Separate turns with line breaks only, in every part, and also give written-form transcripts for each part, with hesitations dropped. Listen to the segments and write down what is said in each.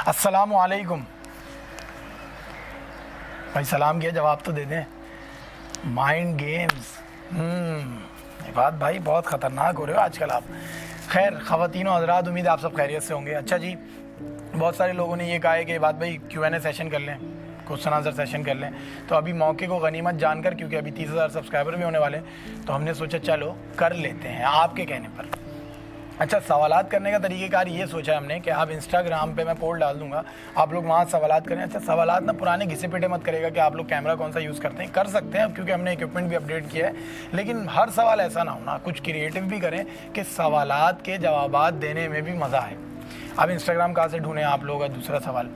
अस्सलामु अलैकुम। भाई सलाम किया, जवाब तो दे दें। माइंड गेम्स, बात भाई बहुत ख़तरनाक हो रहे हो आजकल आप। खैर ख़वातीन और हज़रात, उम्मीद है आप सब खैरियत से होंगे। अच्छा जी, बहुत सारे लोगों ने ये कहा है कि बात भाई Q&A सेशन कर लें, क्वेश्चन आंसर सेशन कर लें। तो अभी मौके को गनीमत जानकर, क्योंकि अभी 30,000 सब्सक्राइबर भी होने वाले हैं, तो हमने सोचा चलो कर लेते हैं आपके कहने पर। अच्छा, सवालात करने का तरीक़ेकार ये सोचा है हमने कि आप इंस्टाग्राम पे मैं पोल डाल दूंगा, आप लोग वहाँ सवालात करें। अच्छा, सवालात ना पुराने घिसे पिटे मत करेगा कि आप लोग कैमरा कौन सा यूज़ करते हैं, कर सकते हैं क्योंकि हमने इक्विपमेंट भी अपडेट किया है, लेकिन हर सवाल ऐसा ना होना, कुछ क्रिएटिव भी करें कि सवालात के जवाबात देने में भी मज़ा आए। अब इंस्टाग्राम कहाँ से ढूंढें आप लोग? दूसरा सवाल,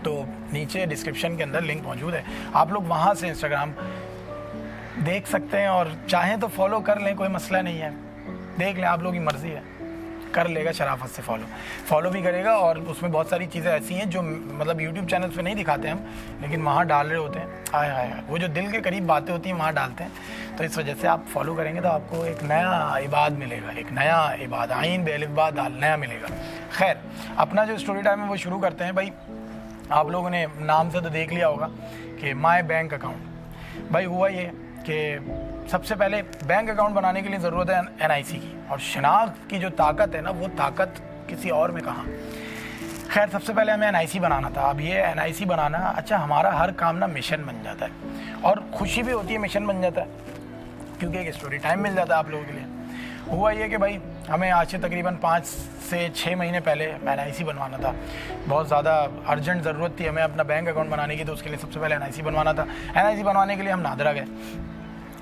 तो नीचे डिस्क्रिप्शन के अंदर लिंक मौजूद है, आप लोग वहाँ से इंस्टाग्राम देख सकते हैं और चाहें तो फॉलो कर लें, कोई मसला नहीं है। देख लें, आप लोगों की मर्ज़ी है, कर लेगा शराफत से फॉलो भी करेगा। और उसमें बहुत सारी चीज़ें ऐसी हैं जो मतलब यूट्यूब चैनल पे नहीं दिखाते हम, लेकिन वहाँ डाल रहे होते हैं। हाय हाय, वो जो दिल के करीब बातें होती हैं वहाँ डालते हैं। तो इस वजह से आप फॉलो करेंगे तो आपको एक नया इबाद मिलेगा, एक नया इबाद, आइन बेलिबा दाल नया मिलेगा। खैर, अपना जो स्टोरी टाइम है वो शुरू करते हैं। भाई आप लोगों ने नाम से तो देख लिया होगा कि माई बैंक अकाउंट। भाई हुआ ये कि सबसे पहले बैंक अकाउंट बनाने के लिए ज़रूरत है NIC की, और शनाख्त की जो ताकत है ना, वो ताकत किसी और में कहाँ। खैर, सबसे पहले हमें NIC बनाना था। अब ये NIC बनाना, अच्छा हमारा हर काम ना मिशन बन जाता है, और खुशी भी होती है मिशन बन जाता है, क्योंकि एक स्टोरी टाइम मिल जाता है आप लोगों के लिए। हुआ ये कि भाई हमें आज से तकरीबन 5 से 6 महीने पहले NIC बनवाना था। बहुत ज़्यादा अर्जेंट ज़रूरत थी हमें अपना बैंक अकाउंट बनाने की, तो उसके लिए सबसे पहले NIC बनवाना था। NIC बनवाने के लिए हम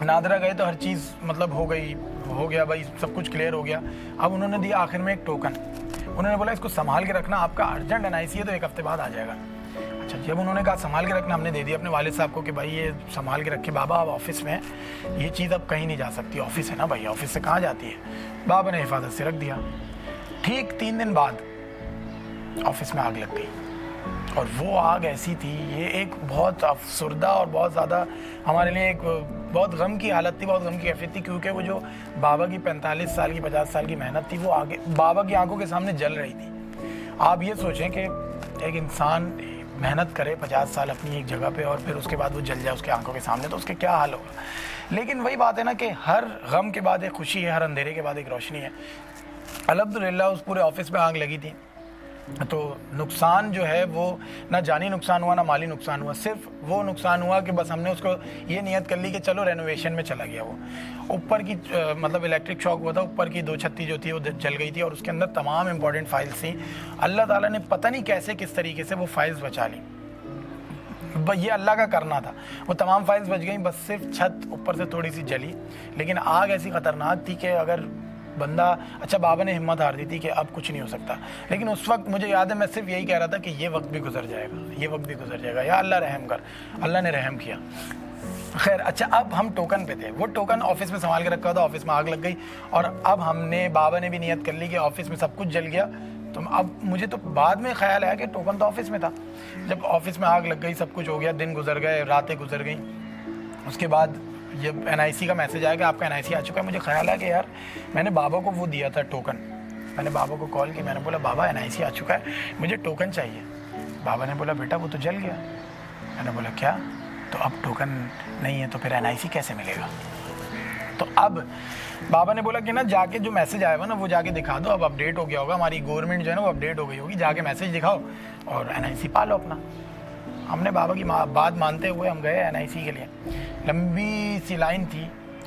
नादरा गए तो हर चीज़ मतलब हो गया भाई, सब कुछ क्लियर हो गया। अब उन्होंने दिया आखिर में एक टोकन, उन्होंने बोला इसको संभाल के रखना, आपका अर्जेंट NIC है तो 1 हफ्ते बाद आ जाएगा। अच्छा, जब उन्होंने कहा संभाल के रखना, हमने दे दिया अपने वालिद साहब को कि भाई ये संभाल के रखे बाबा, अब ऑफिस में ये चीज़ अब कहीं नहीं जा सकती, ऑफिस है ना भाई, ऑफिस से कहाँ जाती है। बाबा ने हिफाजत से रख दिया। ठीक 3 दिन बाद ऑफिस में आग लग गई, और वो आग ऐसी थी, ये एक बहुत अफसरदा और बहुत ज़्यादा हमारे लिए एक बहुत गम की हालत थी, बहुत गम की कैफियत थी, क्योंकि वो जो बाबा की 45 साल की 50 साल की मेहनत थी, वो आगे बाबा की आंखों के सामने जल रही थी। आप ये सोचें कि एक इंसान मेहनत करे 50 साल अपनी एक जगह पे, और फिर उसके बाद वो जल जाए उसके आंखों के सामने, तो उसके क्या हाल होगा। लेकिन वही बात है ना कि हर गम के बाद एक खुशी है, हर अंधेरे के बाद एक रोशनी है। अल्हम्दुलिल्लाह उस पूरे ऑफिस में आग लगी थी, तो नुकसान जो है वो ना जानी नुकसान हुआ ना माली नुकसान हुआ, सिर्फ वो नुकसान हुआ कि बस हमने उसको ये नियत कर ली कि चलो रेनोवेशन में चला गया। वो ऊपर की मतलब इलेक्ट्रिक शॉक हुआ था, ऊपर की 2 छत्ती जो थी वो जल गई थी, और उसके अंदर तमाम इंपॉर्टेंट फाइल्स थी। अल्लाह ताला ने पता नहीं कैसे किस तरीके से वो फाइल्स बचा ली, ये अल्लाह का करना था। वो तमाम फाइल्स बच गई, बस सिर्फ छत ऊपर से थोड़ी सी जली। लेकिन आग ऐसी ख़तरनाक थी कि अगर बंदा, अच्छा बाबा ने हिम्मत हार दी थी कि अब कुछ नहीं हो सकता, लेकिन उस वक्त मुझे याद है मैं सिर्फ यही कह रहा था कि ये वक्त भी गुजर जाएगा, ये वक्त भी गुजर जाएगा, या अल्लाह रहम कर। अल्लाह ने रहम किया। खैर, अच्छा अब हम टोकन पे थे, वो टोकन ऑफिस में संभाल के रखा था, ऑफिस में आग लग गई, और अब बाबा ने भी नियत कर ली कि ऑफिस में सब कुछ जल गया। तो अब मुझे तो बाद में ख्याल आया कि टोकन तो ऑफिस में था। जब ऑफिस में आग लग गई, सब कुछ हो गया, दिन गुजर गए, रातें गुजर गई, उसके बाद ये NIC का मैसेज आया कि आपका NIC आ चुका है। मुझे ख्याल आया कि यार मैंने बाबा को वो दिया था टोकन, मैंने बाबा को कॉल की, मैंने बोला बाबा NIC आ चुका है, मुझे टोकन चाहिए। बाबा ने बोला बेटा वो तो जल गया। मैंने बोला क्या? तो अब टोकन नहीं है तो फिर NIC कैसे मिलेगा? तो अब बाबा ने बोला कि ना जाके जो मैसेज आया हुआ ना वो जाके दिखा दो, अब अपडेट हो गया होगा, हमारी गवर्नमेंट जो है ना वो अपडेट हो गई होगी, जाके मैसेज दिखाओ और NIC पा लो अपना। हमने बाबा की बात मानते हुए हम गए NIC के लिए। लंबी सी लाइन थी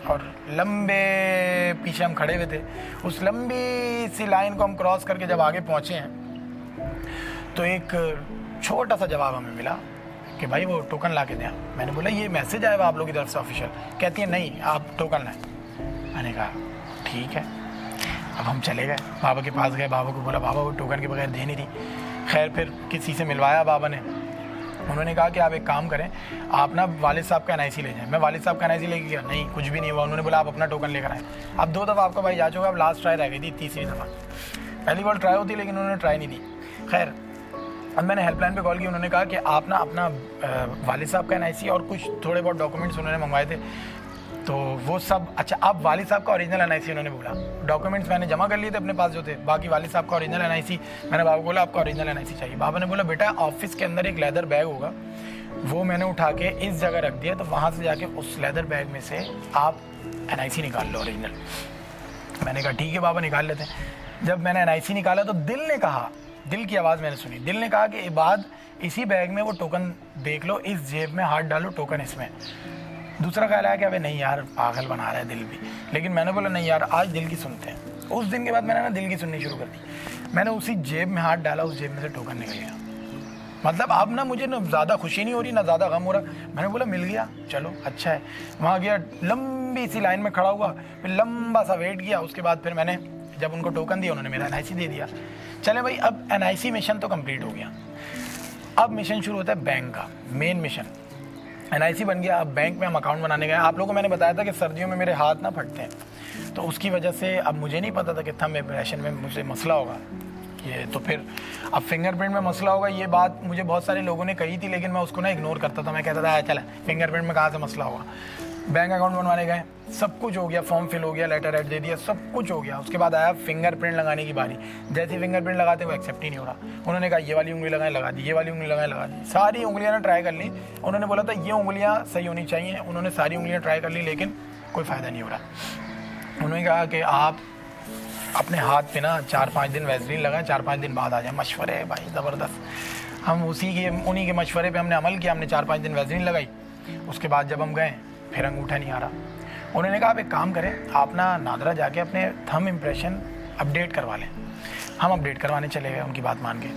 और लंबे पीछे हम खड़े हुए थे। उस लंबी सी लाइन को हम क्रॉस करके जब आगे पहुँचे हैं तो एक छोटा सा जवाब हमें मिला कि भाई वो टोकन ला के दें। मैंने बोला ये मैसेज आया हुआ आप लोगों की तरफ से ऑफिशियल। कहती है नहीं आप टोकन लाएँ। मैंने कहा ठीक है। अब हम चले गए, बाबा के पास गए, बाबा को बोला बाबा वो टोकन के बगैर दे नहीं रही। खैर फिर किसी से मिलवाया बाबा ने, उन्होंने कहा कि आप एक काम करें, आप ना वालिद साहब का NIC ले जाएं। मैं वालिद साहब का NIC लेके गया, नहीं कुछ भी नहीं हुआ। उन्होंने बोला आप अपना टोकन लेकर आए। अब 2 दफ़ा आपका भाई जा चुका, अब लास्ट ट्राई रह गई थी, तीसरी दफ़ा। पहली बार ट्राई होती लेकिन उन्होंने ट्राई नहीं दी। खैर अब मैंने हेल्पलाइन पे कॉल की, उन्होंने कहा कि आप ना अपना वालिद साहब का NIC और कुछ थोड़े बहुत डॉक्यूमेंट्स उन्होंने मंगवाए थे तो वो सब अच्छा। अब वालिद साहब का ओरिजिनल एनआईसी उन्होंने बोला, डॉक्यूमेंट्स मैंने जमा कर लिए थे अपने पास जो थे, बाकी वालिद साहब का ओरिजिनल एनआईसी। मैंने बाबा को बोला आपका ओरिजिनल एनआईसी चाहिए। बाबा ने बोला बेटा ऑफिस के अंदर एक लेदर बैग होगा, वो मैंने उठा के इस जगह रख दिया, तो वहाँ से जाके उस लेदर बैग में से आप एनआईसी निकाल लो ओरिजिनल। मैंने कहा ठीक है बाबा निकाल लेते हैं। जब मैंने एनआईसी निकाला तो दिल ने कहा, दिल की आवाज़ मैंने सुनी, दिल ने कहा कि इबाद इसी बैग में वो टोकन देख लो, इस जेब में हाथ डालो, टोकन इसमें। दूसरा ख्याल आया कि अबे नहीं यार पागल बना रहा है दिल भी, लेकिन मैंने बोला नहीं यार आज दिल की सुनते हैं। उस दिन के बाद मैंने ना दिल की सुननी शुरू कर दी। मैंने उसी जेब में हाथ डाला, उस जेब में से टोकन निकल गया। मतलब अब ना मुझे ना ज़्यादा खुशी नहीं हो रही ना ज़्यादा गम हो रहा। मैंने बोला मिल गया चलो अच्छा है। वहाँ गया, लंबी सी लाइन में खड़ा हुआ, फिर लंबा सा वेट किया। उसके बाद फिर मैंने जब उनको टोकन दिया उन्होंने मेरा एनआईसी दे दिया। चले भाई अब एनआईसी मिशन तो कंप्लीट हो गया। अब मिशन शुरू होता है बैंक का, मेन मिशन। एनआईसी बन गया, अब बैंक में हम अकाउंट बनाने गए। आप लोगों को मैंने बताया था कि सर्दियों में मेरे हाथ ना फटते हैं, तो उसकी वजह से अब मुझे नहीं पता था कि थंब इम्प्रेशन में मुझे मसला होगा ये, तो फिर अब फिंगरप्रिंट में मसला होगा। ये बात मुझे बहुत सारे लोगों ने कही थी, लेकिन मैं उसको ना इग्नोर करता था। मैं कहता था चला फिंगरप्रिंट में कहाँ से मसला होगा। बैंक अकाउंट बनवाने गए, सब कुछ हो गया, फॉर्म फिल हो गया, लेटर ऐड दे दिया, सब कुछ हो गया। उसके बाद आया फिंगरप्रिंट लगाने की बारी। जैसे फिंगरप्रिंट लगाते वो एक्सेप्ट ही नहीं हो रहा। उन्होंने कहा ये वाली उंगली लगाएं, लगा दी, ये वाली उंगली लगाएं, लगा दी। सारी उंगलियां ना ट्राई कर ली। उन्होंने बोला था ये उंगलियां सही होनी चाहिए, उन्होंने सारी उंगलियां ट्राई कर ली, लेकिन कोई फ़ायदा नहीं हो रहा। उन्होंने कहा कि आप अपने हाथ पे ना 4-5 दिन वैसलीन लगाएं, 4-5 दिन बाद आ जाए। मशवरे है भाई ज़बरदस्त। हम उन्हीं के मशवरे पे हमने अमल किया। हमने 4-5 दिन वैसलीन लगाई। उसके बाद जब हम गए फिर अंगूठा नहीं आ रहा। उन्होंने कहा आप एक काम करें, आप ना नादरा जाके अपने थंब इम्प्रेशन अपडेट करवा लें। हम अपडेट करवाने चले गए, उनकी बात मान के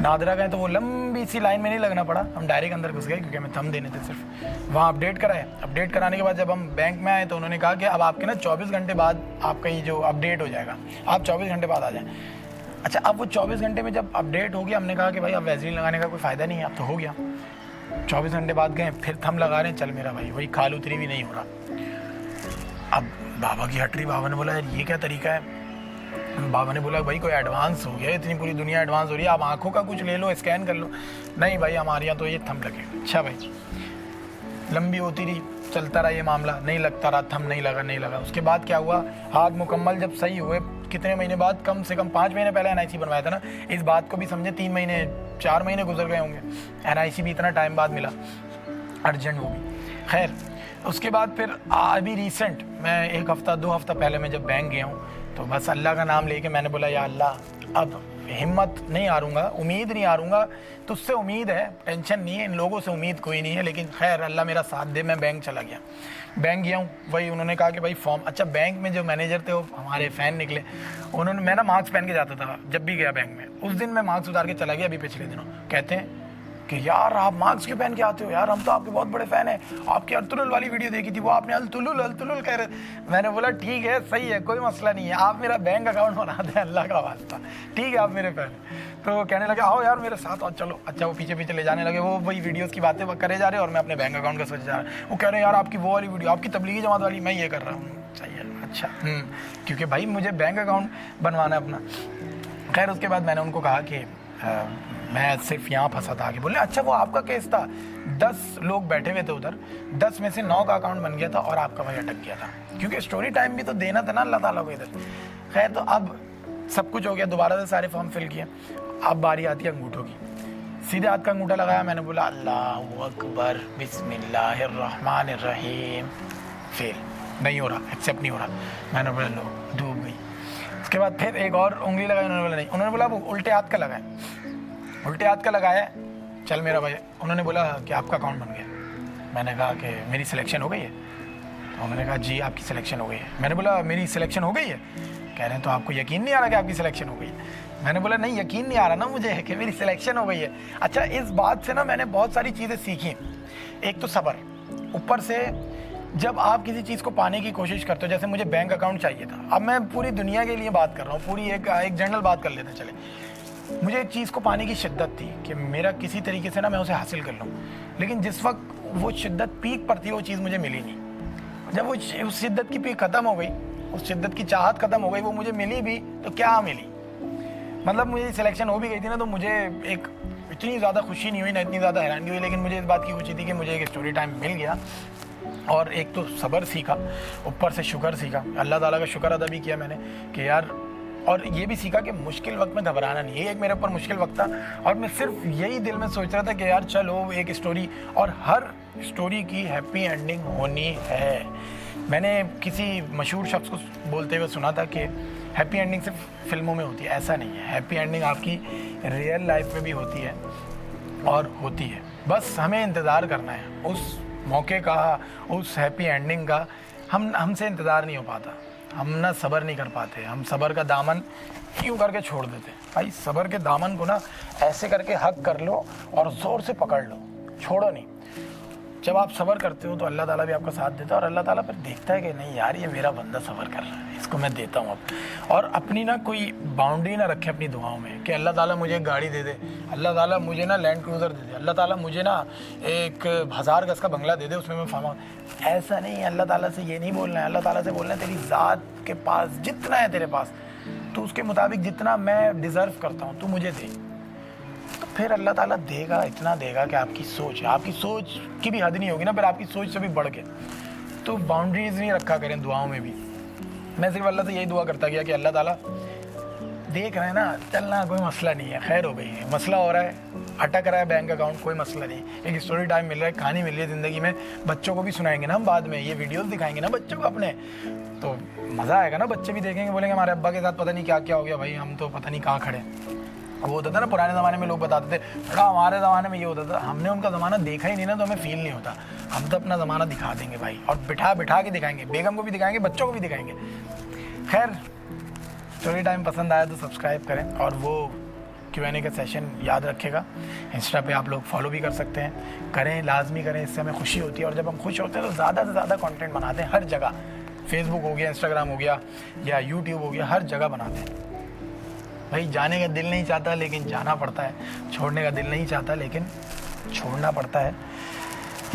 नादरा गए। तो वो लंबी सी लाइन में नहीं लगना पड़ा, हम डायरेक्ट अंदर घुस गए क्योंकि हमें थंब देने थे सिर्फ। वहाँ अपडेट कराए। अपडेट कराने के बाद जब हम बैंक में आए तो उन्होंने कहा कि अब आपके ना 24 घंटे बाद आपका ये जो अपडेट हो जाएगा, आप 24 घंटे बाद आ जाएँ। अच्छा अब वो 24 घंटे में जब अपडेट हो गया, हमने कहा कि भाई अब वैसलीन लगाने का कोई फ़ायदा नहीं है, अब तो हो गया। 24 घंटे बाद गए, फिर थंब लगा रहे हैं, चल मेरा भाई वही खाल उतरी भी नहीं हो रहा। अब बाबा की हट रही। बाबा ने बोला यार ये क्या तरीका है। बाबा ने बोला भाई कोई एडवांस हो गया, इतनी पूरी दुनिया एडवांस हो रही है, आप आंखों का कुछ ले लो, स्कैन कर लो। नहीं भाई हमारे यहाँ तो ये थंब लगेगा। अच्छा भाई लंबी होती रही, चलता रहा ये मामला, नहीं लगता रहा, थंब नहीं लगा, नहीं लगा। उसके बाद क्या हुआ, हाथ मुकम्मल जब सही हुए, कितने महीने बाद, कम से कम 5 महीने पहले एनआईसी बनवाया था ना, इस बात को भी समझे 3 महीने 4 महीने गुजर गए होंगे। एनआईसी भी इतना टाइम बाद मिला, अर्जेंट वो भी। खैर उसके बाद फिर अभी रिसेंट मैं 1 हफ़्ता 2 हफ़्ता पहले मैं जब बैंक गया हूँ, तो बस अल्लाह का नाम लेके मैंने बोला या अल्लाह अब हिम्मत नहीं हारूंगा, उम्मीद नहीं हारूंगा, तुझसे उम्मीद है, टेंशन नहीं है, इन लोगों से उम्मीद कोई नहीं है, लेकिन खैर अल्लाह मेरा साथ दे। मैं बैंक चला गया, बैंक गया हूँ, वही उन्होंने कहा कि भाई फॉर्म। अच्छा बैंक में जो मैनेजर थे वो हमारे फ़ैन निकले। उन्होंने, मैं ना मास्क पहन के जाता था जब भी गया बैंक में, उस दिन मैं मास्क उतार के चला गया अभी पिछले दिनों। कहते हैं कि यार आप मास्क क्यों पहन के आते हो यार, हम तो आपके बहुत बड़े फ़ैन हैं, आपकी अल्तुलुल वाली वीडियो देखी थी, वो आपने अल्तुलुल अल्तुलुल कह रहे। मैंने बोला ठीक है सही है, कोई मसला नहीं है, आप मेरा बैंक अकाउंट बना दें अल्लाह का वास्ता, ठीक है आप मेरे फ़ैन। तो कहने लगे आओ यार मेरे साथ और चलो। अच्छा वो पीछे पीछे ले जाने लगे, वो वही वीडियोज़ की बातें करे जा रहे और मैं अपने बैंक अकाउंट का सोच जा रहा। वो कह रहे हैं यार आपकी वो वाली वीडियो, आपकी तबलीगी जमात वाली, मैं ये कर रहा हूँ। सही है अच्छा क्योंकि भाई मुझे बैंक अकाउंट बनवाना है अपना। खैर उसके बाद मैंने उनको कहा कि मैं सिर्फ यहाँ फंसा था। आगे बोले अच्छा वो आपका केस था, 10 लोग बैठे हुए थे उधर, 10 में से 9 का अकाउंट बन गया था और आपका वही अटक गया था, क्योंकि स्टोरी टाइम भी तो देना था ना अल्लाह ताला को इधर। खैर तो अब सब कुछ हो गया, दोबारा से सारे फॉर्म फिल किए। अब बारी आती है अंगूठों की, सीधे हाथ का अंगूठा लगाया, मैंने बोला अल्लाहु अकबर बिस्मिल्लाहिर्रहमानिर्रहीम, फेल, नहीं हो रहा, एक्सेप्ट नहीं हो रहा। मैंने बोला लो डूब गई। उसके बाद फिर एक और उंगली लगाई, उन्होंने बोला नहीं, उन्होंने बोला उल्टे हाथ का लगाए, उल्टे हाथ का लगाया, चल मेरा भाई। उन्होंने बोला कि आपका अकाउंट बन गया। मैंने कहा कि मेरी सिलेक्शन हो गई है, तो उन्होंने कहा जी आपकी सिलेक्शन हो गई है। मैंने बोला मेरी सिलेक्शन हो गई है, कह रहे हैं तो आपको यकीन नहीं आ रहा कि आपकी सिलेक्शन हो गई है। मैंने बोला नहीं यकीन नहीं आ रहा ना मुझे कि मेरी सिलेक्शन हो गई है। अच्छा इस बात से ना मैंने बहुत सारी चीज़ें सीखी। एक तो सब्र, ऊपर से जब आप किसी चीज़ को पाने की कोशिश करते हो, जैसे मुझे बैंक अकाउंट चाहिए था, अब मैं पूरी दुनिया के लिए बात कर रहा हूँ, पूरी एक जनरल बात कर लेते चले। मुझे एक चीज़ को पाने की शिद्दत थी कि मेरा किसी तरीके से ना मैं उसे हासिल कर लूँ, लेकिन जिस वक्त वो शिद्दत पीक पर थी वो चीज़ मुझे मिली नहीं। जब वो उस शिद्दत की पीक ख़त्म हो गई, उस शिद्दत की चाहत ख़त्म हो गई, वो मुझे मिली भी तो क्या मिली, मतलब मुझे सिलेक्शन हो भी गई थी ना, तो मुझे एक इतनी ज़्यादा खुशी नहीं हुई ना इतनी ज़्यादा हैरानगी हुई, लेकिन मुझे इस बात की खुशी थी कि मुझे एक स्टोरी टाइम मिल गया। और एक तो सब्र सीखा, ऊपर से शुक्र सीखा, अल्लाह ताला का शुक्र अदा भी किया मैंने कि यार, और ये भी सीखा कि मुश्किल वक्त में घबराना नहीं है। एक मेरे ऊपर मुश्किल वक्त था और मैं सिर्फ यही दिल में सोच रहा था कि यार चलो एक स्टोरी, और हर स्टोरी की हैप्पी एंडिंग होनी है। मैंने किसी मशहूर शख्स को बोलते हुए सुना था कि हैप्पी एंडिंग सिर्फ फिल्मों में होती है, ऐसा नहीं है। हैप्पी एंडिंग आपकी रियल लाइफ में भी होती है और होती है, बस हमें इंतज़ार करना है उस मौके का, उस हैप्पी एंडिंग का। हमसे इंतज़ार नहीं हो पाता, हम ना सब्र नहीं कर पाते, हम सब्र का दामन यूँ करके छोड़ देते। भाई सब्र के दामन को ना ऐसे करके हक कर लो और ज़ोर से पकड़ लो, छोड़ो नहीं। जब आप सब्र करते हो तो अल्लाह ताला भी आपका साथ देता है और अल्लाह ताला फिर देखता है कि नहीं यार ये मेरा बंदा सब्र कर रहा है, इसको मैं देता हूँ अब। और अपनी ना कोई बाउंड्री ना रखे अपनी दुआओं में कि अल्लाह ताला मुझे एक गाड़ी दे दे, अल्लाह ताला मुझे ना लैंड क्रूज़र दे दे, अल्लाह ताला मुझे ना एक 1000 गज़ का बंगला दे दे, उसमें मैं फार्म। ऐसा नहीं, अल्लाह ताला से ये नहीं बोलना है। अल्लाह ताला से बोलना है तेरी ज़ात के पास जितना है तेरे पास, तो उसके मुताबिक जितना मैं डिज़र्व करता हूँ तू मुझे दे। तो फिर अल्लाह ताला देगा, इतना देगा कि आपकी सोच की भी हद नहीं होगी ना, फिर आपकी सोच से भी बढ़ के। तो बाउंड्रीज नहीं रखा करें दुआओं में भी। मैं सिर्फ अल्लाह से यही दुआ करता गया कि अल्लाह ताला देख रहे हैं ना, चलना कोई मसला नहीं है, खैर हो गई है। मसला हो रहा है, अटक रहा है बैंक अकाउंट, कोई मसला नहीं, एक स्टोरी टाइम मिल रहा है, कहानी मिल रही है ज़िंदगी में। बच्चों को भी सुनाएंगे ना हम बाद में, ये वीडियोस दिखाएंगे ना बच्चों को अपने, तो मज़ा आएगा ना। बच्चे भी देखेंगे, बोलेंगे हमारे अब्बा के साथ पता नहीं क्या क्या हो गया भाई, हम तो पता नहीं कहाँ खड़े। वो होता था ना पुराने ज़माने में, लोग बताते थे बेटा हमारे ज़माने में ये होता था। हमने उनका ज़माना देखा ही नहीं ना, तो हमें फील नहीं होता। हम तो अपना ज़माना दिखा देंगे भाई, और बिठा के दिखाएंगे, बेगम को भी दिखाएंगे, बच्चों को भी दिखाएंगे। खैर, स्टोरी टाइम पसंद आया तो सब्सक्राइब करें, और वो Q&A का सेशन याद रखेगा। इंस्टा पे आप लोग फॉलो भी कर सकते हैं, करें, लाजमी करें, इससे हमें खुशी होती है। और जब हम खुश होते हैं तो ज़्यादा से ज़्यादा कंटेंट बनाते हैं, हर जगह, फेसबुक हो गया, इंस्टाग्राम हो गया, या यूट्यूब हो गया, हर जगह बनाते हैं। भाई जाने का दिल नहीं चाहता लेकिन जाना पड़ता है, छोड़ने का दिल नहीं चाहता लेकिन छोड़ना पड़ता है।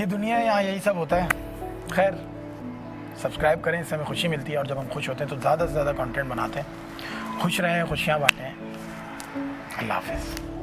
ये दुनिया है, यहाँ यही सब होता है। खैर, सब्सक्राइब करें, इससे हमें खुशी मिलती है। और जब हम खुश होते हैं तो ज़्यादा से ज़्यादा कंटेंट बनाते हैं। खुश रहें, खुशियाँ बांटें। अल्लाह हाफ़िज़।